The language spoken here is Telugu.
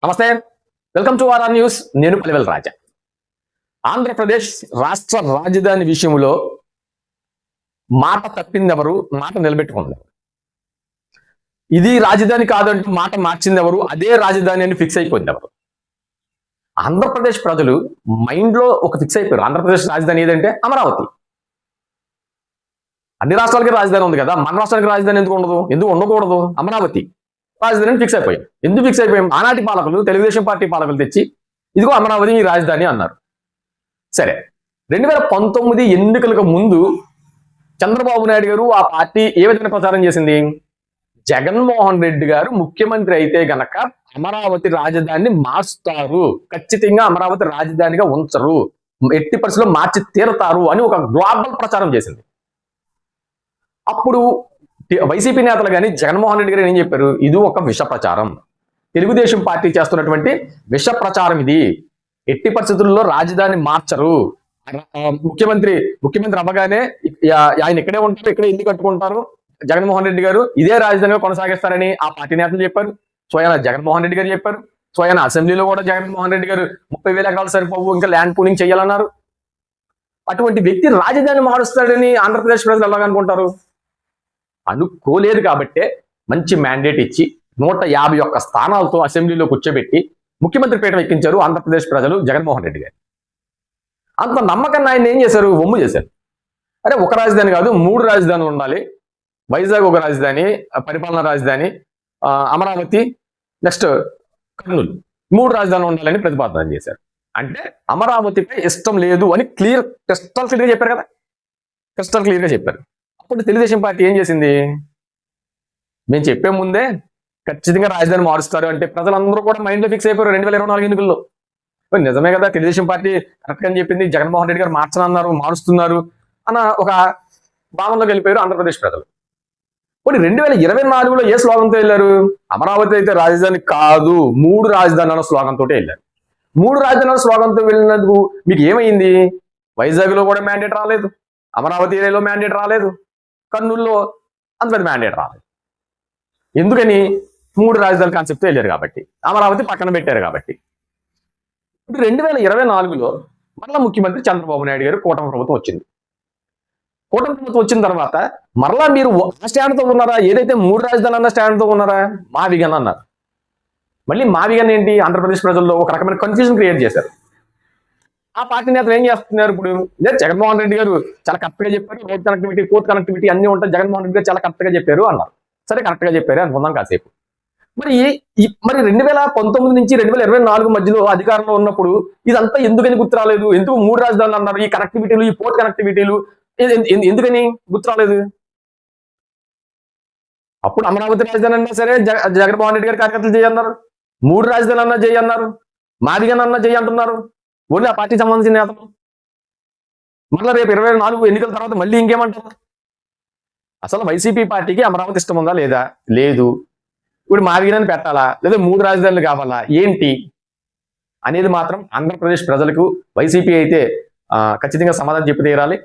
నమస్తే, వెల్కమ్ టు ఆర్ఆర్ న్యూస్. నేను పలివెల రాజా. ఆంధ్రప్రదేశ్ రాష్ట్ర రాజధాని విషయంలో మాట తప్పింది ఎవరు, మాట నిలబెట్టుకుంది. ఇది రాజధాని కాదంటూ మాట మార్చింది ఎవరు, అదే రాజధాని అని ఫిక్స్ అయిపోయింది ఎవరు. ఆంధ్రప్రదేశ్ ప్రజలు మైండ్ లో ఒక ఫిక్స్ అయిపోయారు. ఆంధ్రప్రదేశ్ రాజధాని ఏదంటే అమరావతి. అన్ని రాష్ట్రాలకి రాజధాని ఉంది కదా, మన రాష్ట్రానికి రాజధాని ఎందుకు ఉండదు, ఎందుకు ఉండకూడదు? అమరావతి రాజధాని ఫిక్స్ అయిపోయాం. ఎందుకు ఫిక్స్ అయిపోయాం? ఆనాటి పాలకులు, తెలుగుదేశం పార్టీ పాలకులు తెచ్చి ఇదిగో అమరావతి ఈ రాజధాని అన్నారు. సరే, 2019 ఎన్నికలకు ముందు చంద్రబాబు నాయుడు గారు ఆ పార్టీ ఏ విధంగా ప్రచారం చేసింది? జగన్మోహన్ రెడ్డి గారు ముఖ్యమంత్రి అయితే గనక అమరావతి రాజధానిని మార్చుతారు, ఖచ్చితంగా అమరావతి రాజధానిగా ఉంచరు, ఎట్టి పరిస్థితుల్లో మార్చి తీరతారు అని ఒక గ్లోబల్ ప్రచారం చేసింది. అప్పుడు వైసీపీ నేతలు కానీ జగన్మోహన్ రెడ్డి గారు ఏం చెప్పారు? ఇది ఒక విష ప్రచారం, తెలుగుదేశం పార్టీ చేస్తున్నటువంటి విష ప్రచారం ఇది, ఎట్టి పరిస్థితుల్లో రాజధాని మార్చరు, ముఖ్యమంత్రి అవ్వగానే ఆయన ఇక్కడే ఉంటారు, ఇక్కడే ఇల్లు కట్టుకుంటారు, జగన్మోహన్ రెడ్డి గారు ఇదే రాజధానిగా కొనసాగిస్తారని ఆ పార్టీ నేతలు చెప్పారు. స్వయాన జగన్మోహన్ రెడ్డి గారు చెప్పారు. స్వయాన అసెంబ్లీలో కూడా జగన్మోహన్ రెడ్డి గారు 30,000 ఎకరాలు సరిపోవు, ఇంకా ల్యాండ్ పూలింగ్ చేయాలన్నారు. అటువంటి వ్యక్తి రాజధాని మారుస్తాడని ఆంధ్రప్రదేశ్ ప్రజలు ఎలాగనుకుంటారు? అనుకోలేదు. కాబట్టే మంచి మ్యాండేట్ ఇచ్చి 151 స్థానాలతో అసెంబ్లీలో కూర్చోబెట్టి ముఖ్యమంత్రి పీఠం ఎక్కించారు ఆంధ్రప్రదేశ్ ప్రజలు జగన్మోహన్ రెడ్డి గారు. అంత నమ్మకాన్ని ఆయన ఏం చేశారు? ఒమ్ము చేశారు. అరే, ఒక రాజధాని కాదు, 3 రాజధానులు ఉండాలి, వైజాగ్ ఒక రాజధాని, పరిపాలనా రాజధాని, అమరావతి, నెక్స్ట్ కర్నూలు, 3 రాజధానులు ఉండాలని ప్రతిపాదన చేశారు. అంటే అమరావతిపై ఇష్టం లేదు అని క్రిస్టల్ క్లియర్గా చెప్పారు కదా, క్రిస్టల్ క్లియర్గా చెప్పారు. అప్పుడు తెలుగుదేశం పార్టీ ఏం చేసింది? మేము చెప్పే ముందే ఖచ్చితంగా రాజధాని మారుస్తారు అంటే ప్రజలందరూ కూడా మైండ్లో ఫిక్స్ అయిపోయారు 2024 ఎన్నికల్లో. నిజమే కదా, తెలుగుదేశం పార్టీ కరెక్ట్ అని చెప్పింది, జగన్మోహన్ రెడ్డి గారు మార్చనన్నారు, మారుస్తున్నారు అన్న ఒక భావనలోకి వెళ్ళిపోయారు ఆంధ్రప్రదేశ్ ప్రజలు. ఇప్పుడు 2024లో ఏ స్లోగన్తో వెళ్ళారు? అమరావతి అయితే రాజధాని కాదు, 3 రాజధానుల స్లోగన్తో వెళ్ళారు. 3 రాజధానుల స్లోగన్తో వెళ్ళినందుకు మీకు ఏమైంది? వైజాగ్లో కూడా మ్యాండేట్ రాలేదు, అమరావతి ఏరియాలో మ్యాండేట్ రాలేదు, కర్నూలులో అంత పెద్ద మ్యాండేట్ రాలేదు. ఎందుకని? 3 రాజధాని కాన్సెప్ట్తో వెళ్ళారు కాబట్టి, అమరావతి పక్కన పెట్టారు కాబట్టి. ఇప్పుడు 2024లో మరలా ముఖ్యమంత్రి చంద్రబాబు నాయుడు గారు కూటమి ప్రభుత్వం వచ్చింది. కూటమి ప్రభుత్వం వచ్చిన తర్వాత మరలా మీరు ఆ స్టాండ్తో ఉన్నారా? ఏదైతే 3 రాజధానులు అన్న స్టాండ్తో ఉన్నారా? మావిగన్ అన్నారు. మళ్ళీ మావిగన్ ఏంటి? ఆంధ్రప్రదేశ్ ప్రజల్లో ఒక రకమైన కన్ఫ్యూజన్ క్రియేట్ చేశారు. ఆ పార్టీ నేతలు ఏం చేస్తున్నారు? ఇప్పుడు జగన్మోహన్ రెడ్డి గారు చాలా కరెక్ట్గా చెప్పారు, రోడ్ కనెక్టివిటీ, పోర్ట్ కనెక్టివిటీ అన్ని ఉంటాయి, జగన్మోహన్ రెడ్డి గారు చాలా కరెక్ట్గా చెప్పారు అన్నారు. సరే, కరెక్ట్గా చెప్పారు అనుకుందాం కాసేపు. మరి 2019 నుంచి 2024 మధ్యలో అధికారంలో ఉన్నప్పుడు ఇదంతా ఎందుకని గుర్తు రాలేదు? ఎందుకు 3 రాజధానులు అన్నారు? ఈ కనెక్టివిటీలు, ఈ పోర్ట్ కనెక్టివిటీలు ఎందుకని గుర్తు రాలేదు? అప్పుడు అమరావతి రాజధాని అన్నా సరే జగన్మోహన్ రెడ్డి గారి కార్యకర్తలు చేయన్నారు, 3 రాజధానులు అన్నా చేయన్నారు, మాదిగన్ అన్నా చేయ అంటున్నారు ఓన్లీ ఆ పార్టీకి సంబంధించిన నేతలు. మళ్ళీ రేపు 24 ఎన్నికల తర్వాత మళ్ళీ ఇంకేమంటారు? అసలు వైసీపీ పార్టీకి అమరావతి ఇష్టం ఉందా లేదా? లేదు. ఇప్పుడు మాదిగనని పెట్టాలా, లేదా 3 రాజధానులు కావాలా, ఏంటి అనేది మాత్రం ఆంధ్రప్రదేశ్ ప్రజలకు వైసీపీ అయితే ఖచ్చితంగా సమాధానం చెప్పి తీరాలి.